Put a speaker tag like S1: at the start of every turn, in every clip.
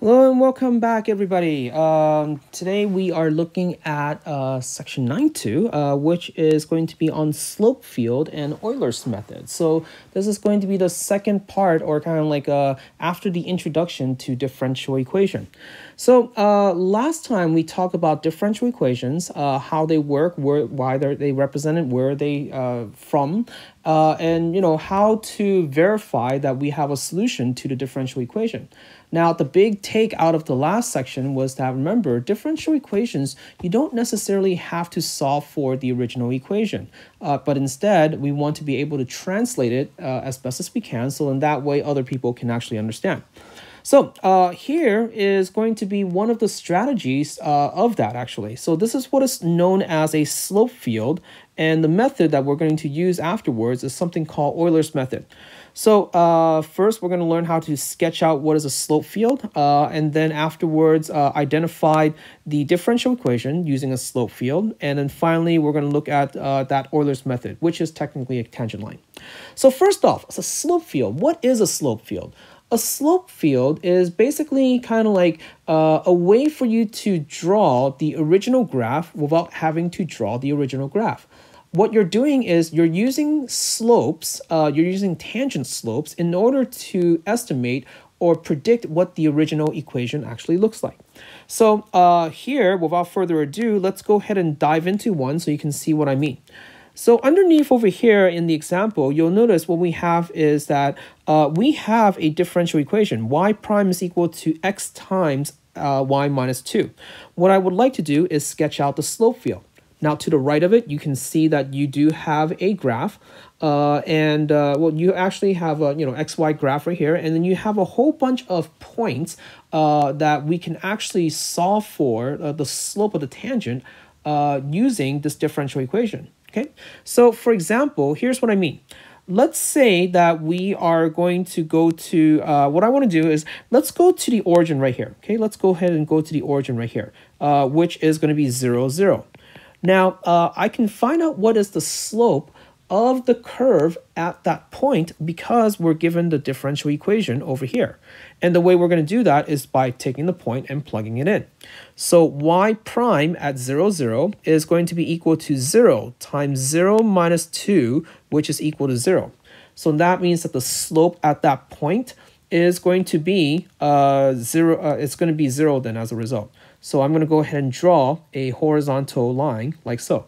S1: Hello and welcome back, everybody. Today we are looking at section 9.2, which is going to be on slope field and Euler's method. So this is going to be the second part, or kind of like after the introduction to differential equation. So last time we talked about differential equations, how they work, why they represented, where they from, and how to verify that we have a solution to the differential equation. Now, the big take out of the last section was that, remember, differential equations, you don't necessarily have to solve for the original equation, but instead, we want to be able to translate it as best as we can, so in that way, other people can actually understand. So here is going to be one of the strategies of that, actually. So this is what is known as a slope field, and the method that we're going to use afterwards is something called Euler's method. So first, we're going to learn how to sketch out what is a slope field, and then afterwards identify the differential equation using a slope field. And then finally, we're going to look at that Euler's method, which is technically a tangent line. So first off, it's a slope field. What is a slope field? A slope field is basically kind of like a way for you to draw the original graph without having to draw the original graph. What you're doing is you're using slopes, you're using tangent slopes in order to estimate or predict what the original equation actually looks like. So here, without further ado, let's go ahead and dive into one so you can see what I mean. So underneath over here in the example, you'll notice what we have is that we have a differential equation. Y prime is equal to x times y minus 2. What I would like to do is sketch out the slope field. Now, to the right of it, you can see that you do have a graph, well, you actually have a xy graph right here, and then you have a whole bunch of points that we can actually solve for the slope of the tangent using this differential equation. Okay, so for example, here's what I mean. Let's say that we are going to go to, what I want to do is, let's go to the origin right here. Okay, let's go ahead and go to the origin right here, which is going to be 0, 0. Now, I can find out what is the slope of the curve at that point because we're given the differential equation over here. And the way we're going to do that is by taking the point and plugging it in. So y prime at 0, 0 is going to be equal to 0 times 0 minus 2, which is equal to 0. So that means that the slope at that point is going to be 0. It's going to be 0 then as a result. So I'm going to go ahead and draw a horizontal line like so.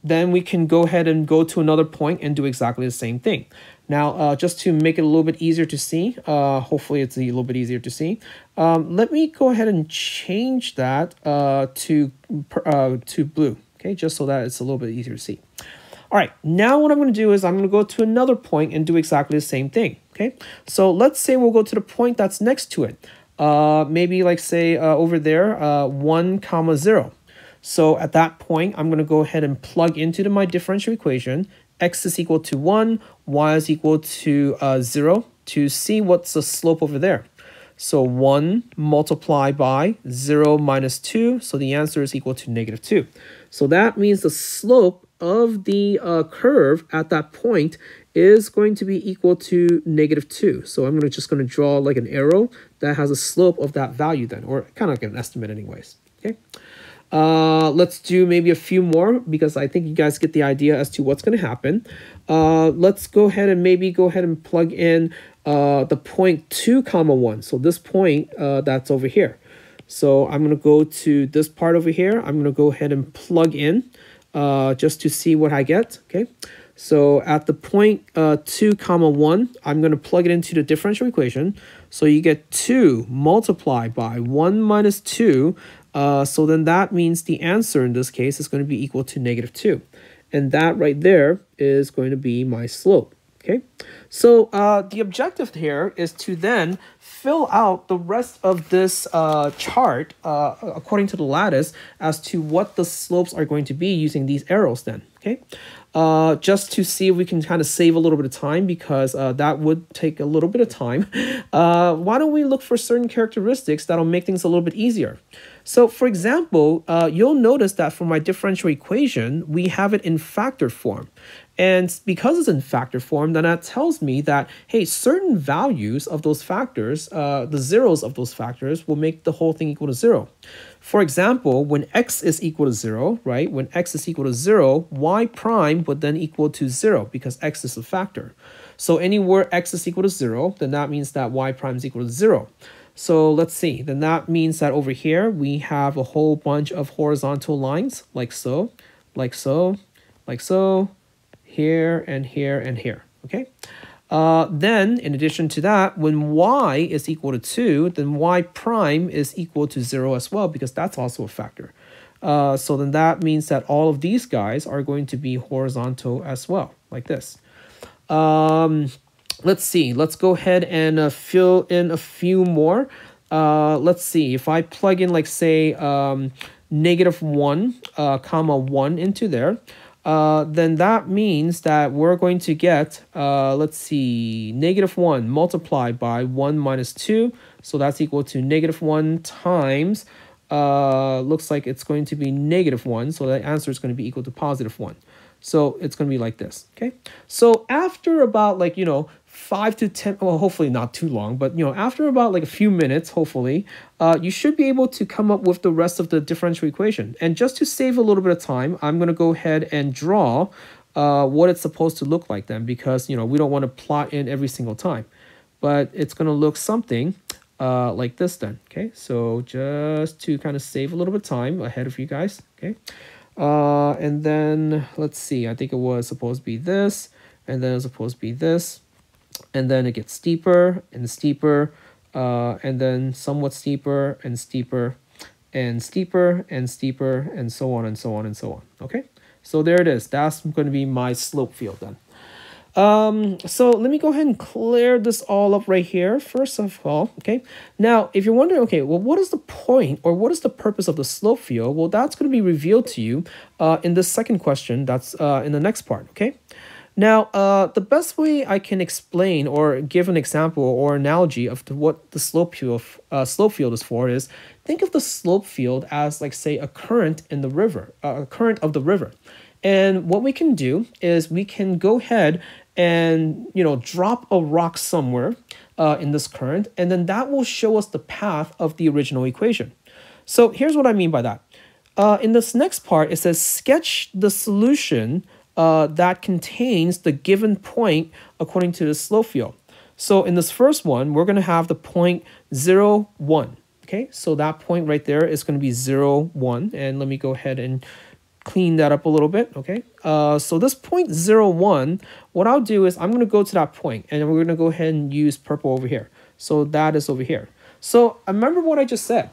S1: Then we can go ahead and go to another point and do exactly the same thing. Now, just to make it a little bit easier to see, hopefully it's a little bit easier to see, let me go ahead and change that to blue, okay, just so that it's a little bit easier to see. All right, now what I'm going to do is I'm going to go to another point and do exactly the same thing, okay? So let's say we'll go to the point that's next to it. Maybe like say over there, 1, 0. So at that point, I'm going to go ahead and plug into my differential equation. X is equal to 1, y is equal to 0 to see what's the slope over there. So 1 multiplied by 0 minus 2, so the answer is equal to negative 2. So that means the slope of the curve at that point is going to be equal to negative 2. So I'm just going to draw like an arrow that has a slope of that value then, or kind of like an estimate anyways. Okay. Let's do maybe a few more because I think you guys get the idea as to what's going to happen. Let's go ahead and plug in the point 2, 1. So this point that's over here. So I'm going to go to this part over here. I'm going to go ahead and plug in just to see what I get. Okay. So at the point 2, 1, I'm going to plug it into the differential equation. So you get 2 multiplied by 1 minus 2. So then that means the answer in this case is going to be equal to negative 2. And that right there is going to be my slope. Okay, so the objective here is to then fill out the rest of this chart according to the lattice as to what the slopes are going to be using these arrows then. Okay, just to see if we can kind of save a little bit of time because that would take a little bit of time. Why don't we look for certain characteristics that'll make things a little bit easier? So for example, you'll notice that for my differential equation, we have it in factor form. And because it's in factor form, then that tells me that, hey, certain values of those factors, the zeros of those factors, will make the whole thing equal to 0. For example, when x is equal to 0, right? When x is equal to 0, y prime would then equal to 0 because x is a factor. So anywhere x is equal to 0, then that means that y prime is equal to 0. So let's see. Then that means that over here, we have a whole bunch of horizontal lines, like so, like so, like so, here, and here, and here, okay? Then, in addition to that, when y is equal to 2, then y prime is equal to 0 as well, because that's also a factor. So then that means that all of these guys are going to be horizontal as well, like this. Let's see. Let's go ahead and fill in a few more. Let's see. If I plug in, like, say, -1, comma 1 into there, then that means that we're going to get, let's see, -1 multiplied by 1 minus 2. So that's equal to -1 times, looks like it's going to be -1. So the answer is going to be equal to +1. So it's going to be like this, okay? So after about, like, 5 to 10, well, hopefully not too long, but, after about like a few minutes, hopefully, you should be able to come up with the rest of the differential equation. And just to save a little bit of time, I'm going to go ahead and draw what it's supposed to look like then, because, we don't want to plot in every single time. But it's going to look something like this then, okay? So just to kind of save a little bit of time ahead of you guys, okay? And then, let's see, I think it was supposed to be this, and then it's supposed to be this. And then it gets steeper and steeper, and then somewhat steeper and steeper and steeper and steeper, and so on and so on and so on. Okay, so there it is. That's going to be my slope field then. So let me go ahead and clear this all up right here, first of all, okay? Now, if you're wondering, okay, well, what is the point or what is the purpose of the slope field? Well, that's going to be revealed to you in the second question. That's in the next part, okay? Now, the best way I can explain or give an example or analogy of what the slope field is for is, think of the slope field as, like, say, a current in the river, a current of the river. And what we can do is we can go ahead and, drop a rock somewhere in this current, and then that will show us the path of the original equation. So here's what I mean by that. In this next part, it says sketch the solution that contains the given point according to the slope field. So in this first one, we're going to have the point 0, 1. Okay, so that point right there is going to be 0, 1. And let me go ahead and clean that up a little bit. Okay, so this point 0, 1, what I'll do is I'm going to go to that point, and we're going to go ahead and use purple over here. So that is over here. So remember what I just said.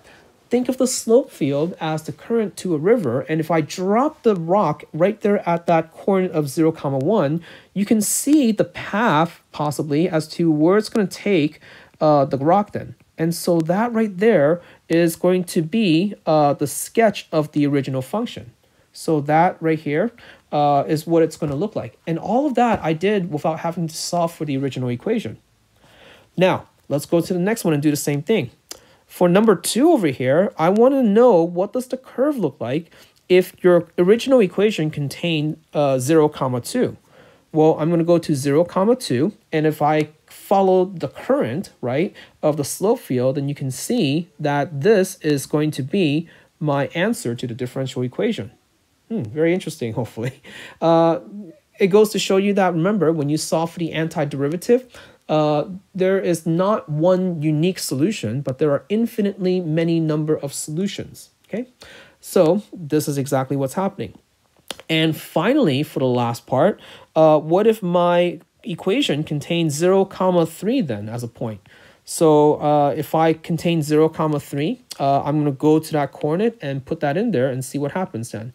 S1: Think of the slope field as the current to a river, and if I drop the rock right there at that coordinate of 0, 1, you can see the path possibly as to where it's going to take the rock then. And so that right there is going to be the sketch of the original function. So that right here is what it's going to look like. And all of that I did without having to solve for the original equation. Now, let's go to the next one and do the same thing. For number 2 over here, I want to know what does the curve look like if your original equation contained 0, 2. Well, I'm going to go to 0, 2, and if I follow the current, right, of the slope field, then you can see that this is going to be my answer to the differential equation. Very interesting, hopefully. It goes to show you that, remember, when you solve for the antiderivative, there is not one unique solution, but there are infinitely many number of solutions, okay? So this is exactly what's happening. And finally, for the last part, what if my equation contains 0, 3 then as a point? So if I contain 0, 3, I'm going to go to that coordinate and put that in there and see what happens then.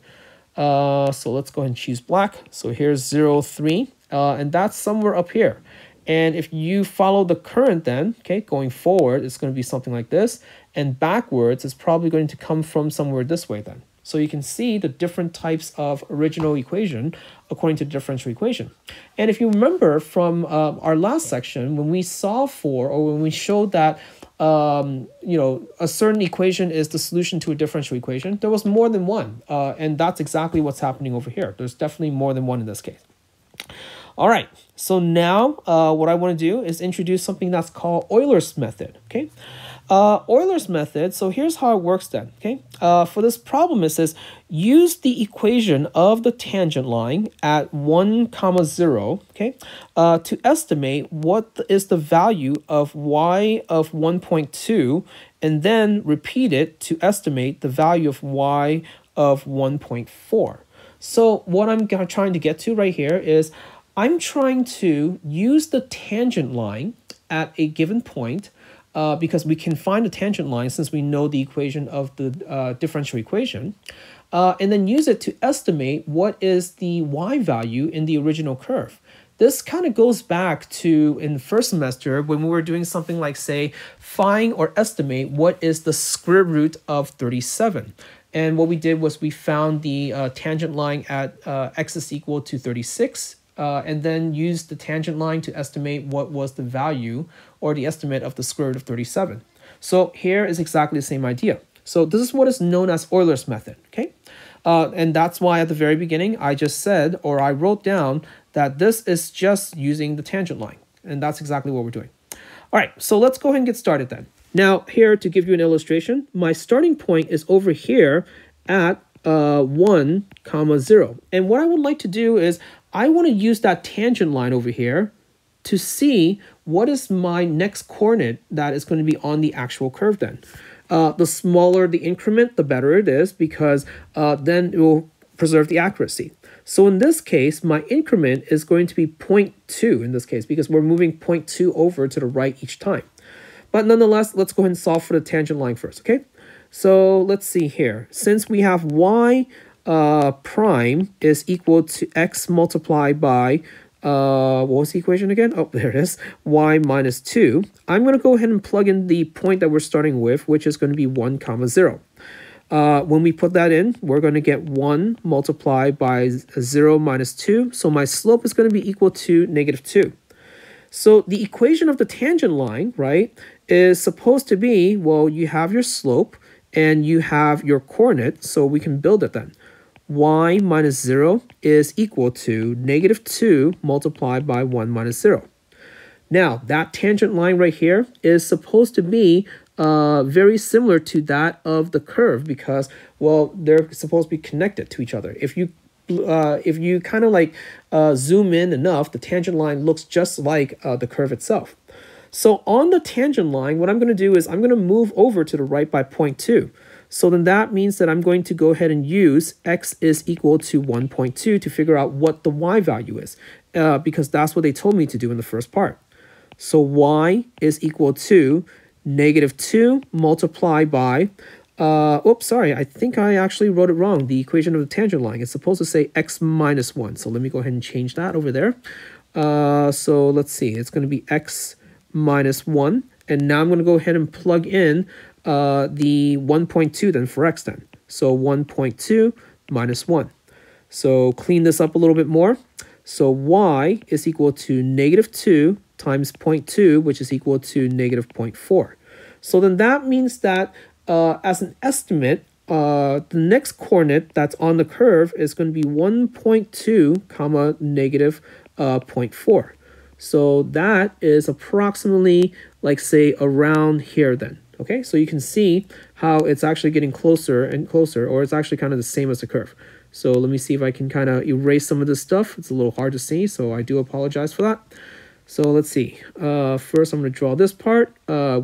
S1: So let's go ahead and choose black. So here's 0, 3, and that's somewhere up here. And if you follow the current then, okay, going forward, it's going to be something like this. And backwards, it's probably going to come from somewhere this way then. So you can see the different types of original equation according to the differential equation. And if you remember from our last section, when we solved for, or when we showed that, a certain equation is the solution to a differential equation, there was more than one. And that's exactly what's happening over here. There's definitely more than one in this case. All right, so now what I want to do is introduce something that's called Euler's Method, okay? Euler's Method, so here's how it works then, okay? For this problem, it says, use the equation of the tangent line at 1, 0, okay, to estimate what is the value of y of 1.2, and then repeat it to estimate the value of y of 1.4. So what I'm trying to get to right here is I'm trying to use the tangent line at a given point because we can find the tangent line since we know the equation of the differential equation, and then use it to estimate what is the y value in the original curve. This kind of goes back to in the first semester when we were doing something like, say, find or estimate what is the square root of 37. And what we did was we found the tangent line at x is equal to 36, and then used the tangent line to estimate what was the value or the estimate of the square root of 37. So here is exactly the same idea. So this is what is known as Euler's method, okay? And that's why at the very beginning I just said, or I wrote down, that this is just using the tangent line. And that's exactly what we're doing. All right, so let's go ahead and get started then. Now here, to give you an illustration, my starting point is over here at 1, 0. And what I would like to do is I want to use that tangent line over here to see what is my next coordinate that is going to be on the actual curve then. The smaller the increment, the better it is, because then it will preserve the accuracy. So in this case, my increment is going to be 0.2 in this case, because we're moving 0.2 over to the right each time. But nonetheless, let's go ahead and solve for the tangent line first, okay? So let's see here. Since we have y prime is equal to x multiplied by, what was the equation again? Oh, there it is, y minus 2. I'm going to go ahead and plug in the point that we're starting with, which is going to be 1, 0. When we put that in, we're going to get 1 multiplied by 0 minus 2. So my slope is going to be equal to -2. So the equation of the tangent line, right, is supposed to be, well, you have your slope and you have your coordinate, so we can build it then. Y minus 0 is equal to -2 multiplied by 1 minus 0. Now, that tangent line right here is supposed to be very similar to that of the curve because, well, they're supposed to be connected to each other. If you kind of like zoom in enough, the tangent line looks just like the curve itself. So on the tangent line, what I'm going to do is I'm going to move over to the right by 0.2. So then that means that I'm going to go ahead and use x is equal to 1.2 to figure out what the y value is, because that's what they told me to do in the first part. So y is equal to -2 multiplied by, oops, sorry, I think I actually wrote it wrong. The equation of the tangent line is supposed to say x minus 1. So let me go ahead and change that over there. So let's see, it's going to be x minus 1. And now I'm going to go ahead and plug in the 1.2 then for x then. So 1.2 minus 1. So clean this up a little bit more. So y is equal to -2 times 0.2, which is equal to -0.4. So then that means that as an estimate, the next coordinate that's on the curve is going to be 1.2 comma -0.4. So that is approximately, like, say, around here then. Okay, so you can see how it's actually getting closer and closer, or it's actually kind of the same as the curve. So let me see if I can kind of erase some of this stuff. It's a little hard to see, so I do apologize for that. So let's see. First, I'm going to draw this part.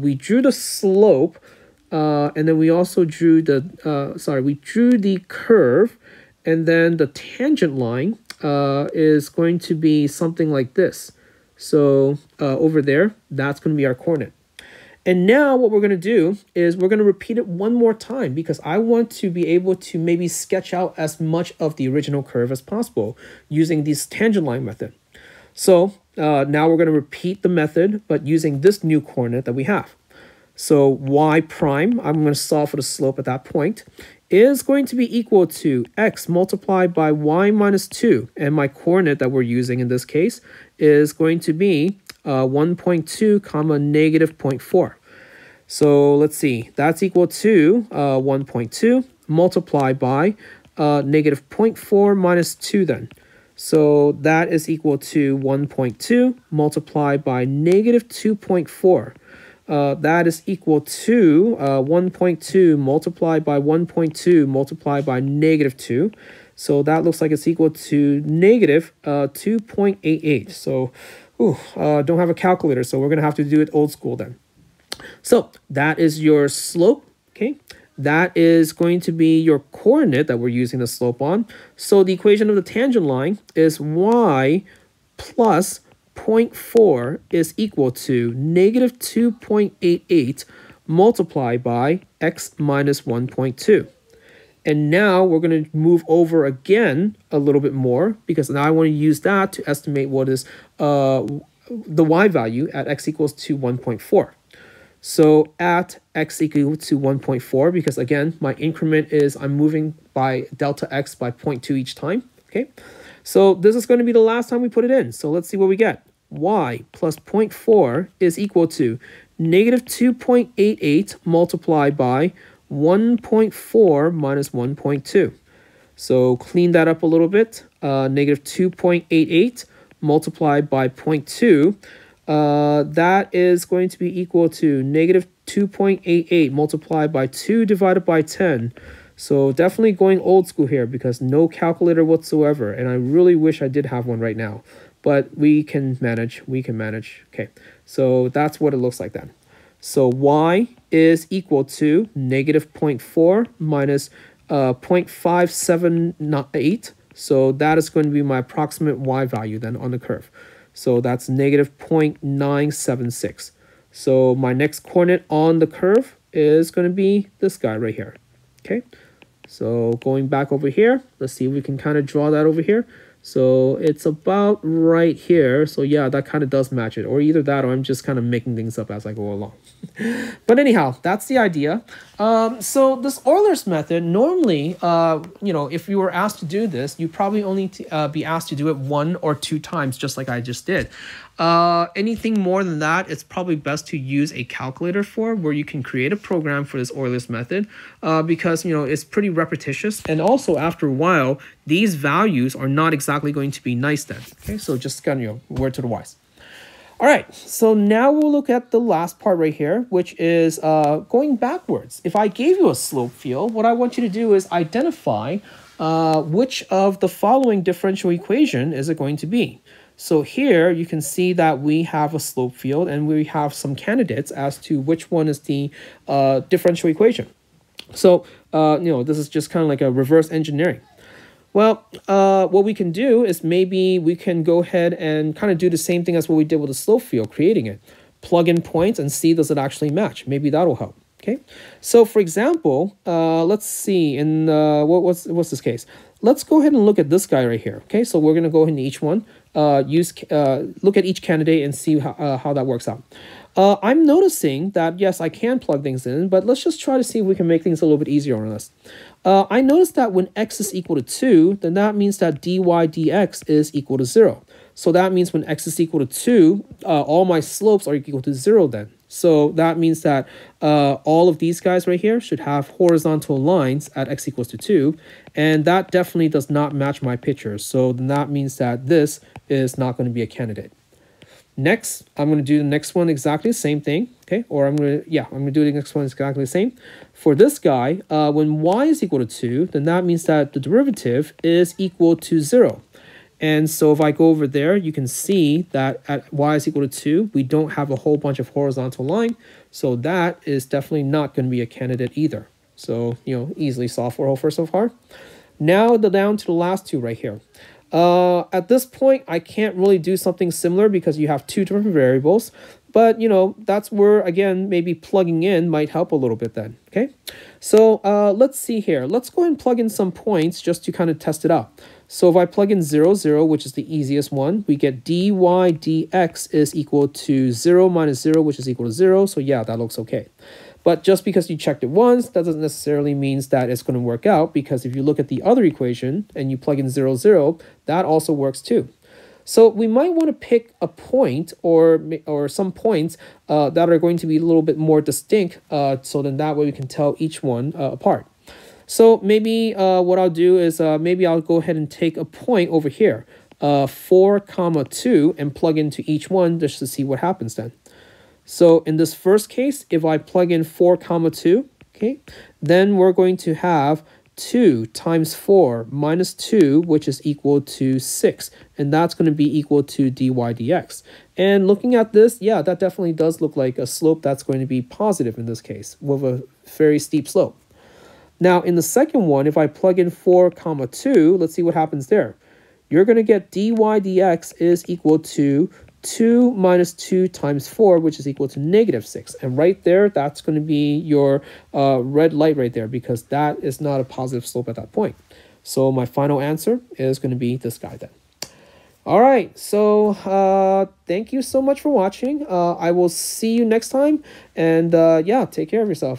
S1: We drew the slope, and then we also drew the, we drew the curve, and then the tangent line is going to be something like this. So over there, that's going to be our coordinate. And now what we're going to do is we're going to repeat it one more time because I want to be able to maybe sketch out as much of the original curve as possible using this tangent line method. So now we're going to repeat the method, but using this new coordinate that we have. So y prime, I'm going to solve for the slope at that point, is going to be equal to x multiplied by y minus 2. And my coordinate that we're using in this case is going to be 1.2 comma -0.4. So let's see, that's equal to 1.2 multiplied by -0.4 minus 2 then. So that is equal to 1.2 multiplied by negative 2.4. That is equal to 1.2 multiplied by 1.2 multiplied by negative 2. So that looks like it's equal to negative 2.88. So don't have a calculator, so we're going to have to do it old school then. So that is your slope, okay? That is going to be your coordinate that we're using the slope on. So the equation of the tangent line is y plus 0.4 is equal to negative 2.88 multiplied by x minus 1.2. And now we're going to move over again a little bit more, because now I want to use that to estimate what is the y value at x equals to 1.4. So at x equal to 1.4, because again, my increment is I'm moving by delta x by 0.2 each time, okay? So this is going to be the last time we put it in. So let's see what we get. Y plus 0.4 is equal to negative 2.88 multiplied by 1.4 minus 1.2. So clean that up a little bit. Negative 2.88 multiplied by 0.2. That is going to be equal to negative 2.88 multiplied by 2 divided by 10. So definitely going old school here, because no calculator whatsoever. And I really wish I did have one right now. But we can manage. Okay, so that's what it looks like then. So y is equal to negative 0.4 minus 0.578. So that is going to be my approximate y value then on the curve. So that's negative 0.976. So my next coordinate on the curve is going to be this guy right here. Okay, so going back over here, let's see if we can kind of draw that over here. So it's about right here. So yeah, that kind of does match it. Or either that, or I'm just kind of making things up as I go along. But anyhow, that's the idea. So this Euler's method, normally, if you were asked to do this, you probably only be asked to do it 1 or 2 times, just like I just did. Anything more than that, it's probably best to use a calculator for, where you can create a program for this Euler's method, because it's pretty repetitious, and also after a while these values are not exactly going to be nice then. Okay, so just kind of word to the wise. All right, so now we'll look at the last part right here, which is going backwards. If I gave you a slope field, what I want you to do is identify which of the following differential equation is it going to be. So here you can see that we have a slope field, and we have some candidates as to which one is the differential equation. So, this is just kind of like a reverse engineering. Well, what we can do is maybe we can go ahead and kind of do the same thing as what we did with the slope field, creating it. Plug in points and see, does it actually match? Maybe that'll help. Okay, so for example, let's see, in what's this case? Let's go ahead and look at this guy right here. Okay, so we're going to go ahead and each one look at each candidate and see how that works out. I'm noticing that, yes, I can plug things in, but let's just try to see if we can make things a little bit easier on us. I noticed that when x is equal to 2, then that means that dy dx is equal to 0. So that means when x is equal to 2, all my slopes are equal to 0 then. So that means that all of these guys right here should have horizontal lines at x equals to 2. And that definitely does not match my picture. So then that means that this is not going to be a candidate. Next, I'm going to do the next one exactly the same thing. Okay, or I'm going to do the next one exactly the same. For this guy, when y is equal to 2, then that means that the derivative is equal to 0. And so if I go over there, you can see that at y is equal to 2, we don't have a whole bunch of horizontal line. So that is definitely not going to be a candidate either. So, easily solved for so far. Now down to the last two right here. At this point, I can't really do something similar because you have 2 different variables. But, that's where, again, maybe plugging in might help a little bit then. Okay, so let's see here. Let's go ahead and plug in some points just to kind of test it out. So if I plug in 0, 0, which is the easiest one, we get dy dx is equal to 0 minus 0, which is equal to 0. So yeah, that looks okay. But just because you checked it once, that doesn't necessarily mean that it's going to work out, because if you look at the other equation and you plug in 0, 0, that also works too. So we might want to pick a point or some points that are going to be a little bit more distinct, so then that way we can tell each one apart. So maybe what I'll do is maybe I'll go ahead and take a point over here. 4 comma 2 and plug into each one just to see what happens then. So in this first case, if I plug in 4 comma 2, okay, then we're going to have 2 times 4 minus 2, which is equal to 6. And that's going to be equal to dy dx. And looking at this, yeah, that definitely does look like a slope that's going to be positive in this case, with a very steep slope. Now, in the second one, if I plug in 4 comma 2, let's see what happens there. You're going to get dy dx is equal to 2 minus 2 times 4, which is equal to negative 6. And right there, that's going to be your red light right there, because that is not a positive slope at that point. So my final answer is going to be this guy then. All right, so thank you so much for watching. I will see you next time. And yeah, take care of yourself.